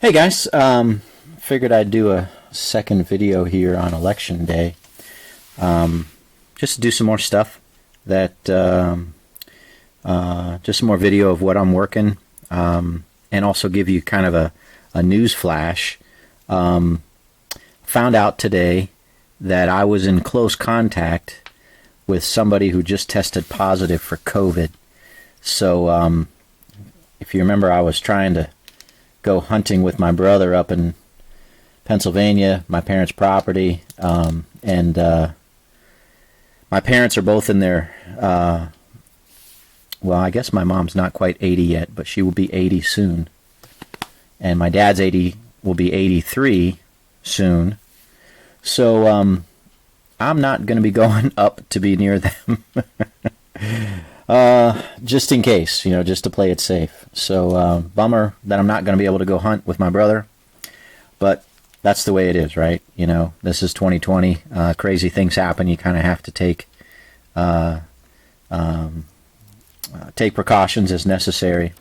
Hey guys, figured I'd do a second video here on election day, just to do some more stuff that, just some more video of what I'm working, and also give you kind of a news flash. Found out today that I was in close contact with somebody who just tested positive for COVID. So, if you remember, I was trying to go hunting with my brother up in Pennsylvania, my parents' property, and my parents are both in their, well, I guess my mom's not quite 80 yet, but she will be 80 soon, and my dad's will be 83 soon, so I'm not going to be going up to be near them. Just in case, just to play it safe. So, bummer that I'm not going to be able to go hunt with my brother, but that's the way it is, right? This is 2020. Crazy things happen. You kind of have to take precautions as necessary.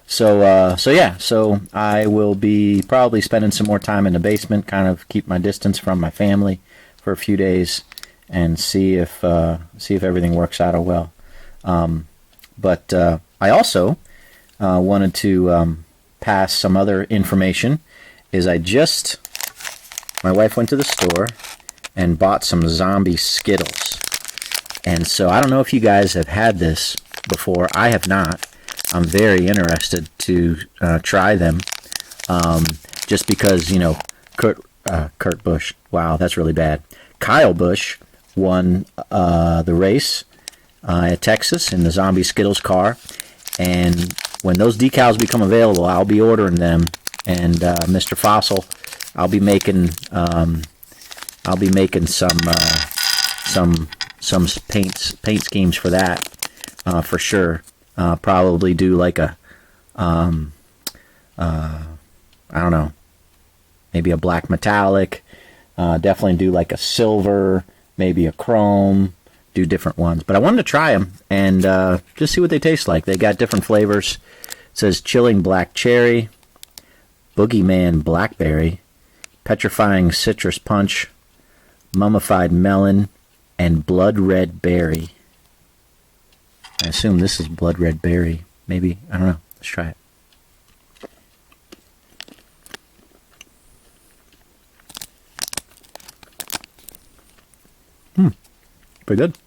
So I will be probably spending some more time in the basement, kind of keep my distance from my family for a few days, and see if everything works out well. But I also wanted to pass some other information. My wife went to the store and bought some zombie Skittles. And so I don't know if you guys have had this before. I have not. I'm very interested to try them. Just because, Kurt Busch, wow, that's really bad. Kyle Busch won the race at Texas in the zombie Skittles car, and when those decals become available, I'll be ordering them. And Mr. Fossil, I'll be making some paint schemes for that, for sure. Probably do like a I don't know, maybe a black metallic. Definitely do like a silver, maybe a chrome. Do different ones, but I wanted to try them and just see what they taste like. They got different flavors. It says chilling black cherry, boogeyman blackberry, petrifying citrus punch, mummified melon, and blood red berry. I assume this is blood red berry. Maybe, I don't know. Let's try it. Pretty good.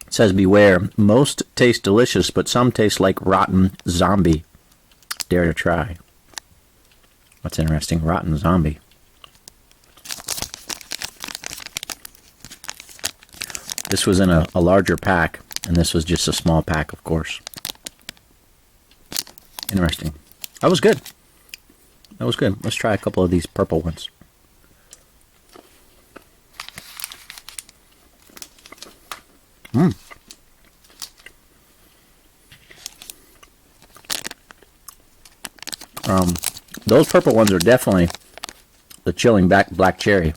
It says, beware, most taste delicious, but some taste like rotten zombie. Dare to try. That's interesting. Rotten zombie. This was in a larger pack, and this was just a small pack, of course. Interesting. That was good. That was good. Let's try a couple of these purple ones. Those purple ones are definitely the chilling black cherry.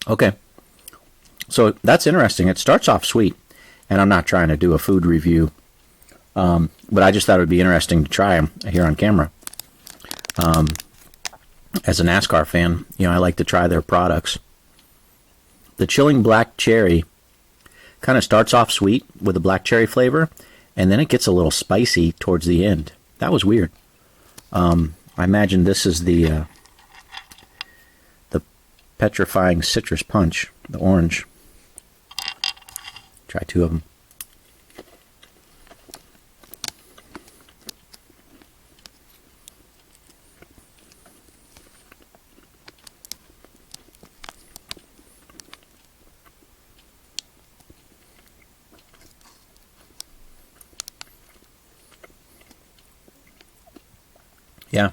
Okay. So that's interesting. It starts off sweet, and I'm not trying to do a food review, but I just thought it would be interesting to try them here on camera. As a NASCAR fan, I like to try their products. The chilling black cherry kind of starts off sweet with a black cherry flavor, and then it gets a little spicy towards the end. That was weird. I imagine this is the petrifying citrus punch, the orange. Try two of them. Yeah.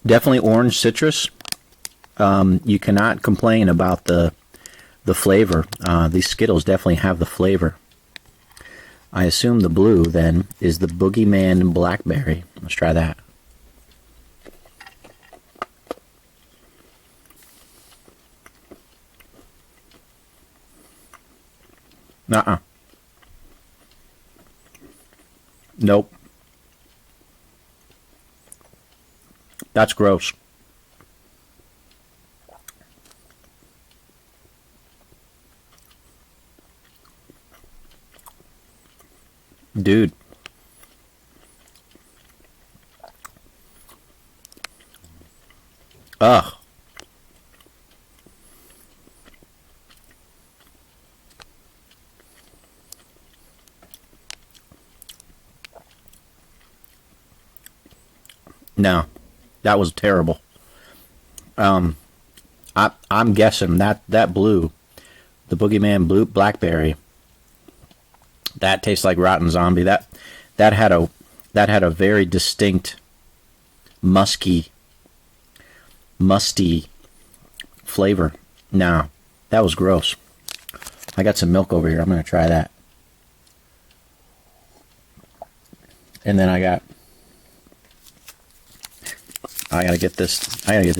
Definitely orange citrus. You cannot complain about the flavor. These Skittles definitely have the flavor. I assume the blue, then, is the Boogeyman Blackberry. Let's try that. Uh-uh. Nope. That's gross. Dude. Ugh. No, that was terrible. I'm guessing that blue, the Boogeyman Blue Blackberry, that tastes like rotten zombie. That had a very distinct musty flavor. No, that was gross. I got some milk over here. I'm gonna try that. And then I gotta get this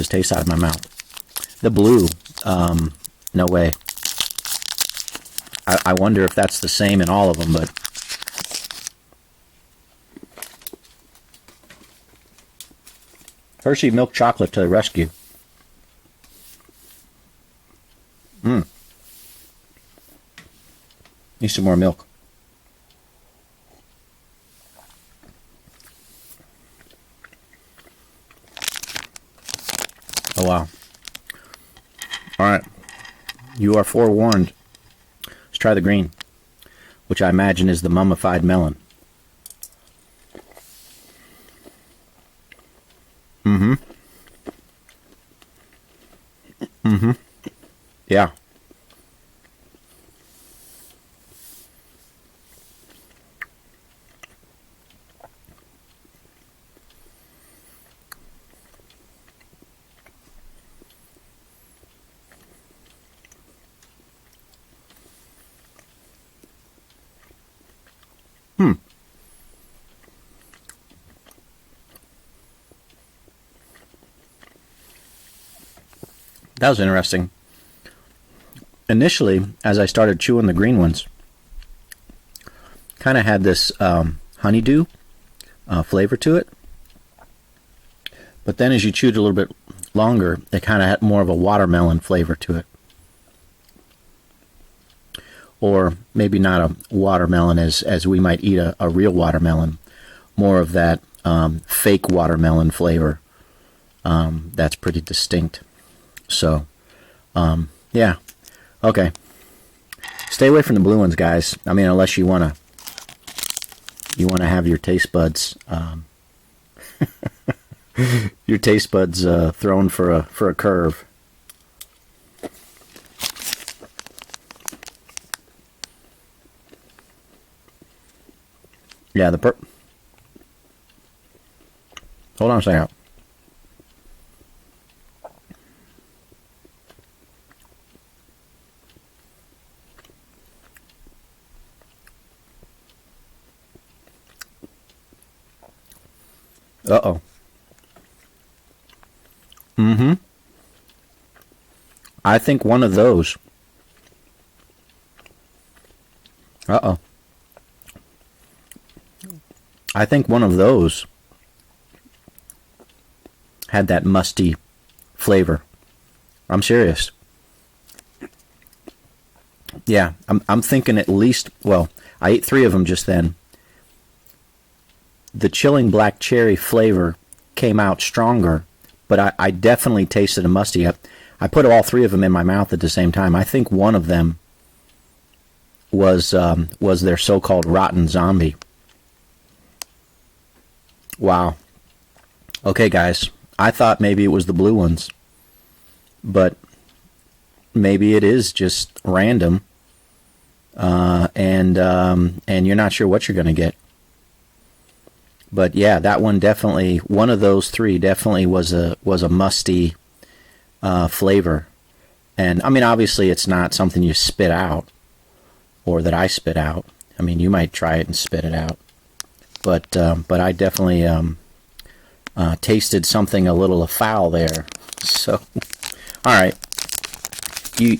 taste out of my mouth. The blue, no way. I wonder if that's the same in all of them, but Hershey milk chocolate to the rescue. Need some more milk. Oh wow. Alright. You are forewarned. Let's try the green, which I imagine is the mummified melon. Yeah. That was interesting. Initially, as I started chewing the green ones, kind of had this honeydew flavor to it. But then as you chewed a little bit longer, it kind of had more of a watermelon flavor to it. Or maybe not a watermelon as we might eat a real watermelon. More of that fake watermelon flavor that's pretty distinct. So, yeah. Okay. Stay away from the blue ones, guys. I mean, unless you wanna have your taste buds thrown for a curve. Yeah, hold on a second. Uh-oh. I think one of those. Uh-oh. I think one of those had that musty flavor. I'm serious. Yeah, I'm thinking at least, well, I ate 3 of them just then. The chilling black cherry flavor came out stronger, but I definitely tasted a musty. I put all 3 of them in my mouth at the same time. I think one of them was their so-called rotten zombie. Wow. Okay, guys. I thought maybe it was the blue ones, but maybe it is just random, and you're not sure what you're going to get. But yeah, that one definitely, one of those 3 definitely was a musty flavor. And I mean, obviously it's not something you spit out, or that I spit out. I mean, you might try it and spit it out. But I definitely tasted something a little afoul there. So, all right, you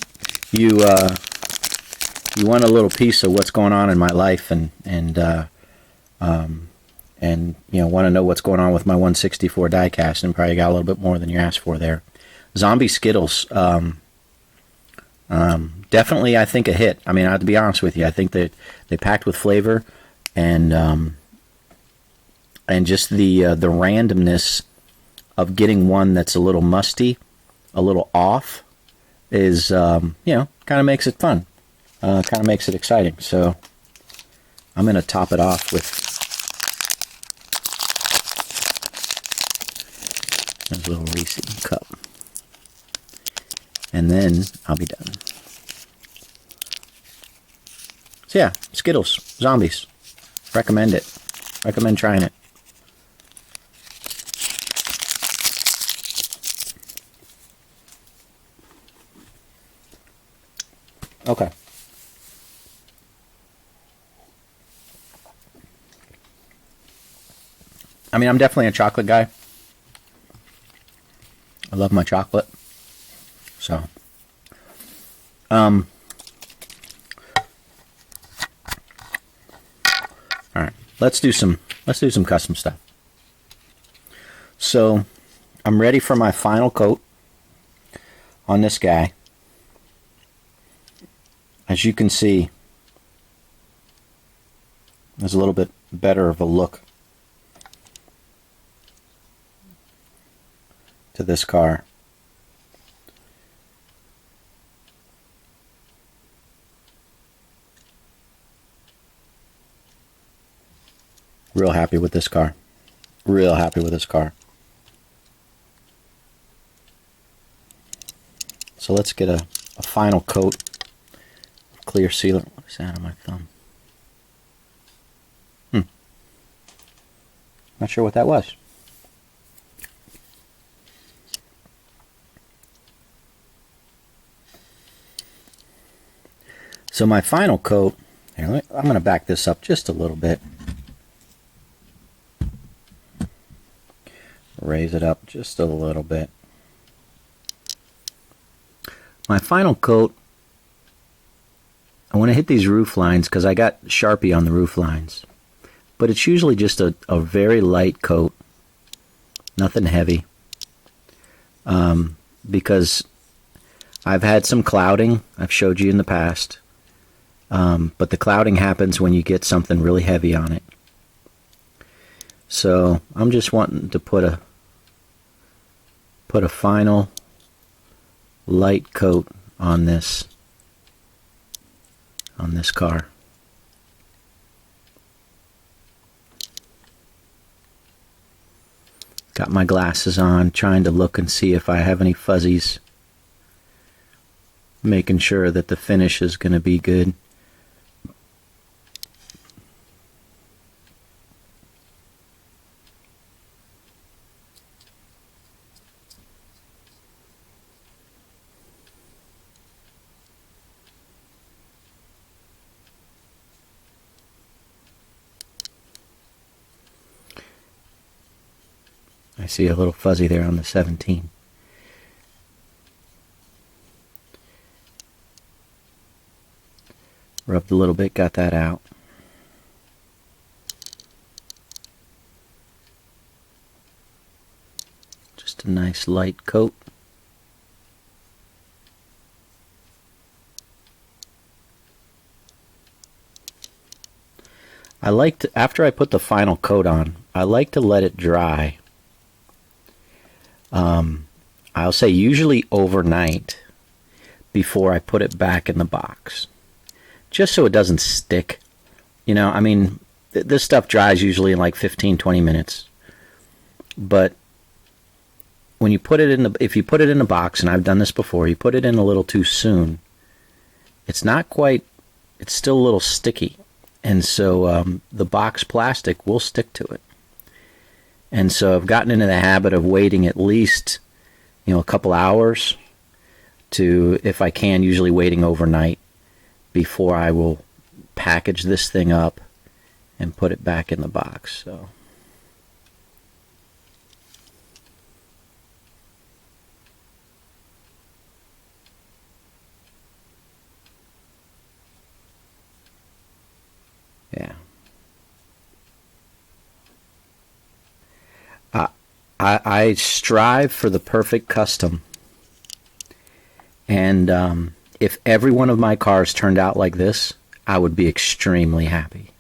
you want a little piece of what's going on in my life, and you know, want to know what's going on with my 164 diecast, and probably got a little bit more than you asked for there. Zombie Skittles, definitely, I think, a hit. I mean, I have to be honest with you. I think that they packed with flavor, and just the randomness of getting one that's a little musty, a little off, is you know, kind of makes it fun, kind of makes it exciting. So I'm gonna top it off with a little Reese cup, and then I'll be done. So yeah, Skittles, Zombies. Recommend it. Recommend trying it. Okay. I mean, I'm definitely a chocolate guy. I love my chocolate. So, all right, let's do some custom stuff. So, I'm ready for my final coat on this guy. As you can see, there's a little bit better of a look to this car. Real happy with this car. Real happy with this car. So let's get a final coat of clear sealant. What is that on my thumb? Not sure what that was. So my final coat, here, I'm going to back this up just a little bit. Raise it up just a little bit. My final coat, I want to hit these roof lines because I got Sharpie on the roof lines. But it's usually just a very light coat, nothing heavy. Because I've had some clouding, I've showed you in the past. But the clouding happens when you get something really heavy on it. So I'm just wanting to put a final light coat on this car. Got my glasses on, trying to look and see if I have any fuzzies. Making sure that the finish is going to be good. I see a little fuzzy there on the 17. Rubbed a little bit, got that out. Just a nice light coat. I like to, after I put the final coat on, I like to let it dry. I'll say usually overnight before I put it back in the box, just so it doesn't stick. You know, I mean, this stuff dries usually in like 15-20 minutes, but when you put it in if you put it in a box, and I've done this before, you put it in a little too soon, it's not quite, it's still a little sticky, and so the box plastic will stick to it. And so I've gotten into the habit of waiting at least, you know, a couple hours to, if I can, usually waiting overnight before I will package this thing up and put it back in the box. So I strive for the perfect custom. And if every one of my cars turned out like this, I would be extremely happy.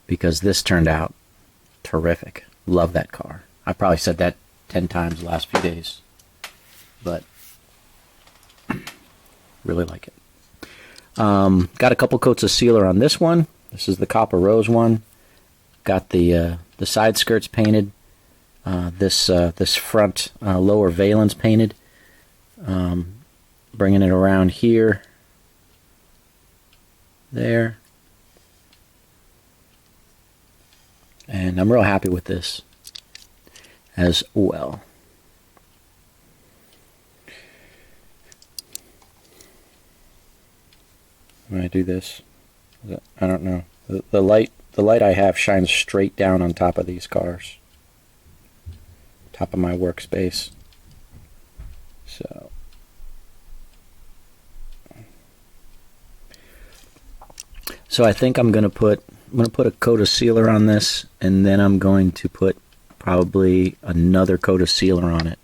Because this turned out terrific. Love that car. I probably said that 10 times the last few days. But really like it. Got a couple coats of sealer on this one. This is the copper rose one. Got the side skirts painted. This front lower valence painted. Bringing it around here. There. And I'm real happy with this as well. When I do this, I don't know. The light I have shines straight down on top of these cars. Top of my workspace. So I think I'm gonna put a coat of sealer on this, and then I'm going to put probably another coat of sealer on it,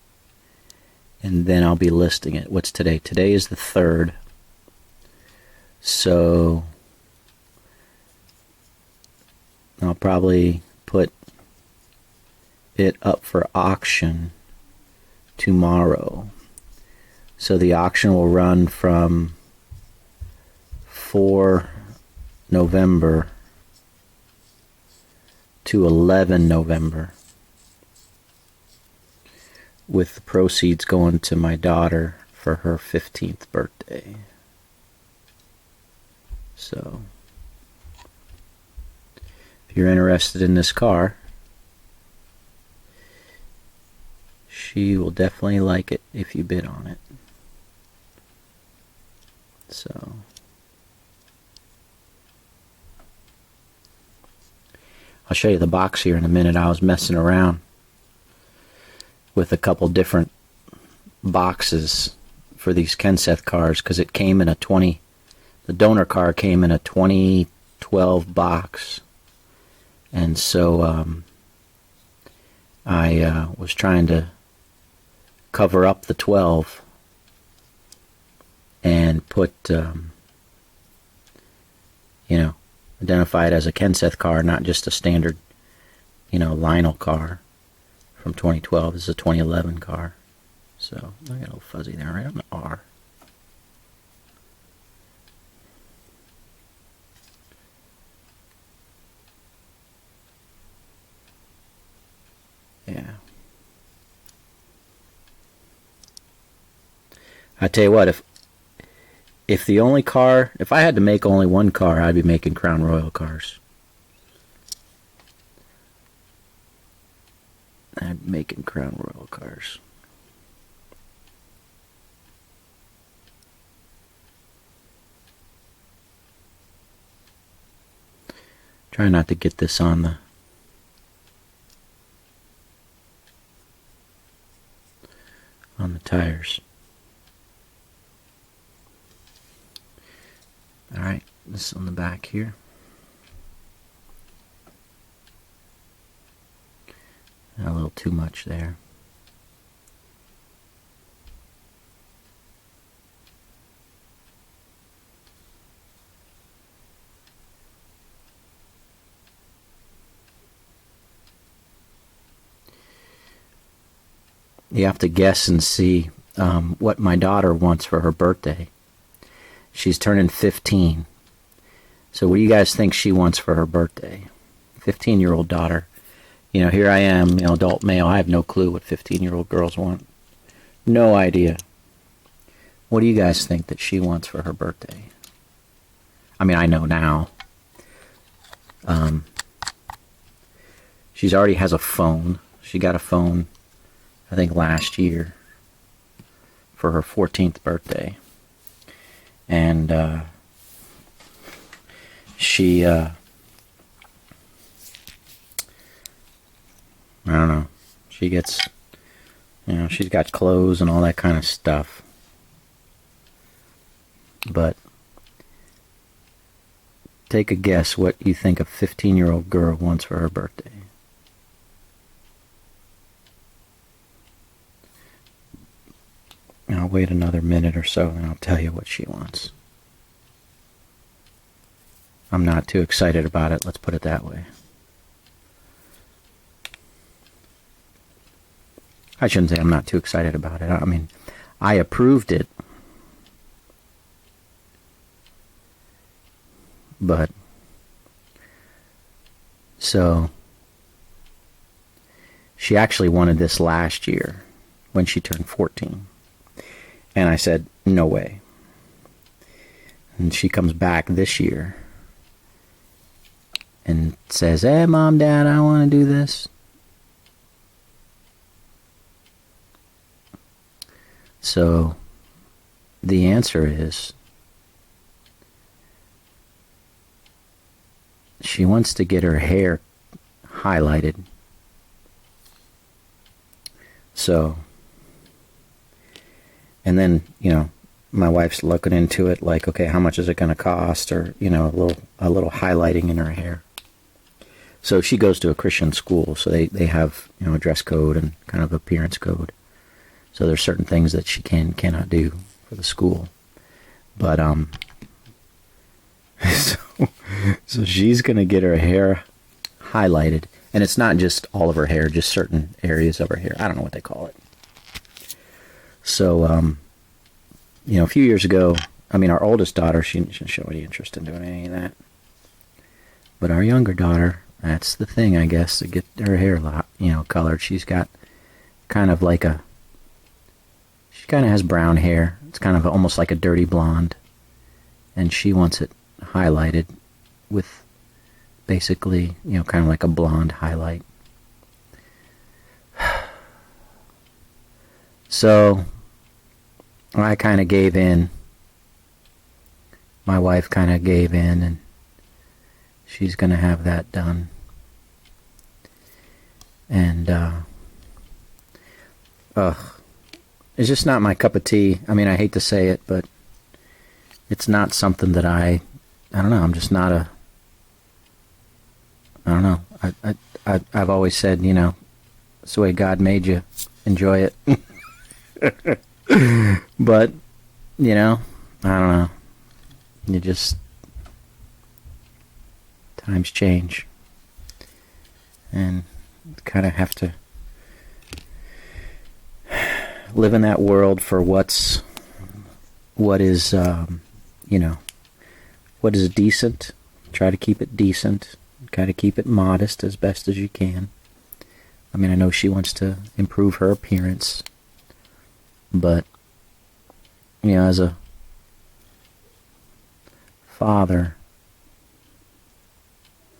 and then I'll be listing it. What's today? Today is the 3rd. So I'll probably put it up for auction tomorrow. So the auction will run from 4 November to 11 November, with the proceeds going to my daughter for her 15th birthday. So if you're interested in this car, she will definitely like it if you bid on it. So I'll show you the box here in a minute. I was messing around with a couple different boxes for these Kenseth cars because it came in the donor car came in a 2012 box. And so I was trying to cover up the 12 and put, identify it as a Kenseth car, not just a standard, Lionel car from 2012. This is a 2011 car. So I got a little fuzzy there, right on the R. Yeah. I tell you what, if I had to make only one car, I'd be making Crown Royal cars. I'd be making Crown Royal cars. Try not to get this on the tires. Alright, this on the back here. A little too much there. You have to guess and see what my daughter wants for her birthday. She's turning 15. So what do you guys think she wants for her birthday? 15-year-old daughter. Here I am, adult male. I have no clue what 15-year-old girls want. No idea. What do you guys think that she wants for her birthday? I mean, I know now. She's already has a phone. She got a phone, I think, last year for her 14th birthday. And she, I don't know, she gets, she's got clothes and all that kind of stuff. But take a guess what you think a 15-year-old girl wants for her birthday. wait another minute or so and I'll tell you what she wants. I'm not too excited about it, let's put it that way. I shouldn't say I'm not too excited about it. I mean, I approved it, but so she actually wanted this last year when she turned 14. And I said, no way. And she comes back this year and says, hey, Mom, Dad, I want to do this. So the answer is she wants to get her hair highlighted. So, and then, my wife's looking into it like, okay, how much is it going to cost? Or, a little highlighting in her hair. So she goes to a Christian school, so they have, a dress code and kind of appearance code. So there's certain things that she cannot do for the school. But, so she's going to get her hair highlighted. And it's not just all of her hair, just certain areas of her hair. I don't know what they call it. So, a few years ago, our oldest daughter, she didn't show any interest in doing any of that. But our younger daughter, that's the thing, I guess, to get her hair, colored. She's got kind of like she kind of has brown hair. It's kind of almost like a dirty blonde. And she wants it highlighted with basically, kind of like a blonde highlight. So I kind of gave in. My wife kind of gave in, and she's going to have that done. And, it's just not my cup of tea. I hate to say it, but it's not something that I don't know, I'm just not I don't know. I've always said, it's the way God made you. Enjoy it. But, I don't know. You just, times change. And kind of have to live in that world for what is, what is decent. Try to keep it decent. Try to keep it modest as best as you can. I know she wants to improve her appearance. But, as a father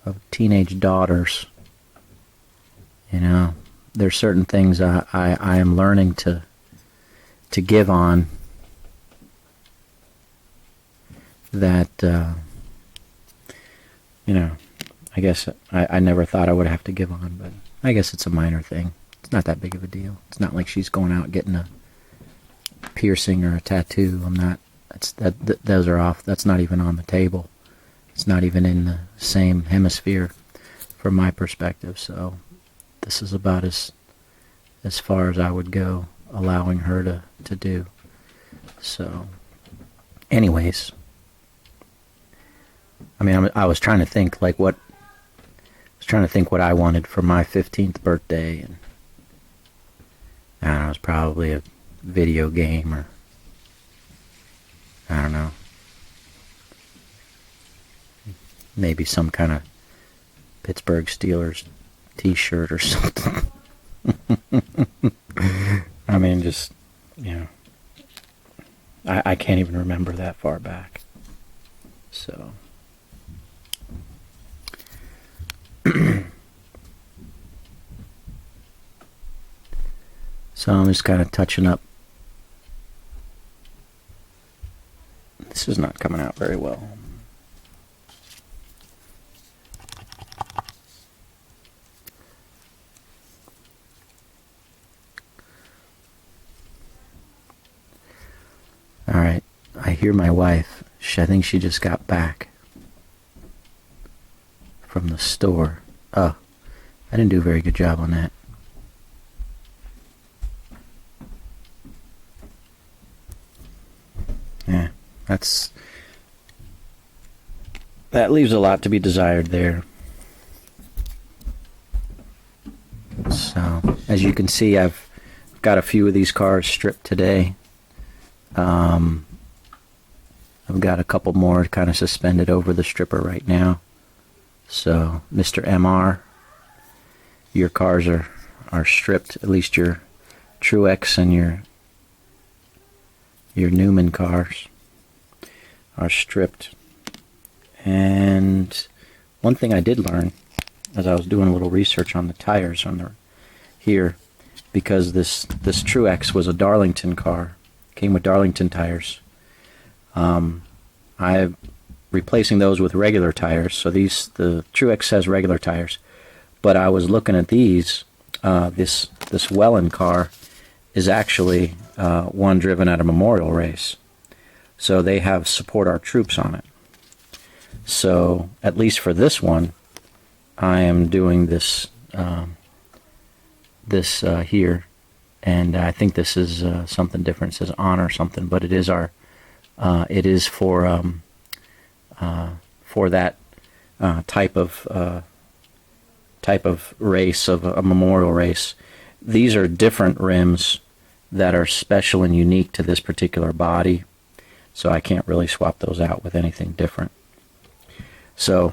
of teenage daughters, there's certain things I am learning to give on that, I guess I never thought I would have to give on, but I guess it's a minor thing. It's not that big of a deal. It's not like she's going out getting a piercing or a tattoo. I'm not. Those are off. That's not even on the table. It's not even in the same hemisphere from my perspective. So this is about as far as I would go, allowing her to do. So, anyways, I was trying to think what I wanted for my 15th birthday, and I don't know, it was probably a video game, or I don't know, maybe some kind of Pittsburgh Steelers t-shirt or something. Just, I can't even remember that far back. So so I'm just kind of touching up. This is not coming out very well. All right, I hear my wife. I think she just got back from the store. Oh, I didn't do a very good job on that. that leaves a lot to be desired there. So, as you can see, I've got a few of these cars stripped today. I've got a couple more kind of suspended over the stripper right now. So, Mr. MR, your cars are stripped. At least your Truex and your Newman cars are stripped. And one thing I did learn as I was doing a little research on the tires on here, because this Truex was a Darlington car, came with Darlington tires. I'm replacing those with regular tires. So the Truex has regular tires, but I was looking at these. This Welland car is actually one driven at a memorial race, so they have "Support Our Troops" on it. So at least for this one, I am doing this here, and I think this is something different. It says "Honor" something, but it is for that type of race, of a memorial race. These are different rims that are special and unique to this particular body, so I can't really swap those out with anything different. So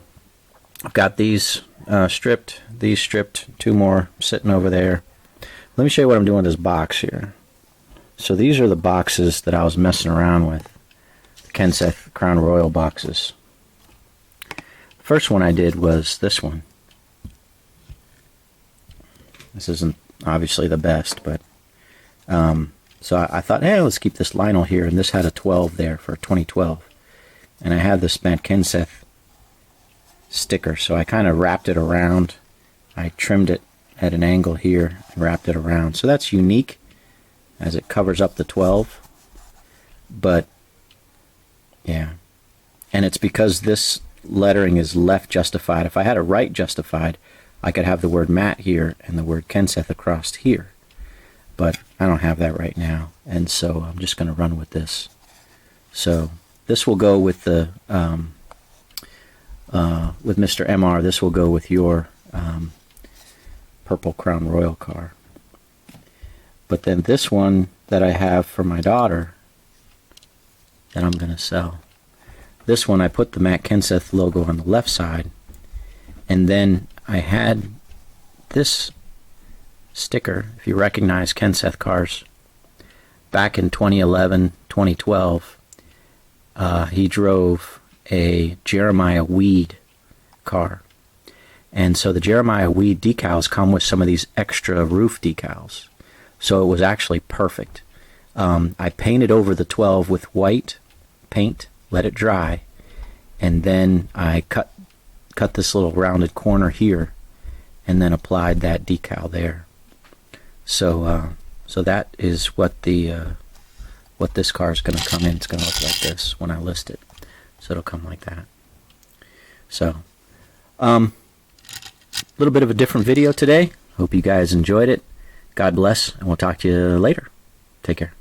I've got these stripped, these stripped, two more sitting over there. Let me show you what I'm doing with this box here. So these are the boxes that I was messing around with, the Kenseth Crown Royal boxes. The first one I did was this one. This isn't obviously the best, but so I thought, hey, let's keep this Lionel here, and this had a 12 there for 2012, and I had this Matt Kenseth sticker, so I kind of wrapped it around. I trimmed it at an angle here and wrapped it around, so that's unique as it covers up the 12. But yeah, and it's because this lettering is left justified. If I had a right justified, I could have the word Matt here and the word Kenseth across here, but I don't have that right now, and so I'm just going to run with this. So this will go with the with Mr. MR. This will go with your purple Crown Royal car. But then this one that I have for my daughter that I'm going to sell, this one I put the Matt Kenseth logo on the left side, and then I had this sticker. If you recognize Kenseth cars, back in 2011, 2012, he drove a Jeremiah Weed car. And so the Jeremiah Weed decals come with some of these extra roof decals. So it was actually perfect. I painted over the 12 with white paint, let it dry, and then I cut this little rounded corner here and then applied that decal there. So so that is what this car is going to come in. It's going to look like this when I list it. So it'll come like that. So a little bit of a different video today. Hope you guys enjoyed it. God bless, and we'll talk to you later. Take care.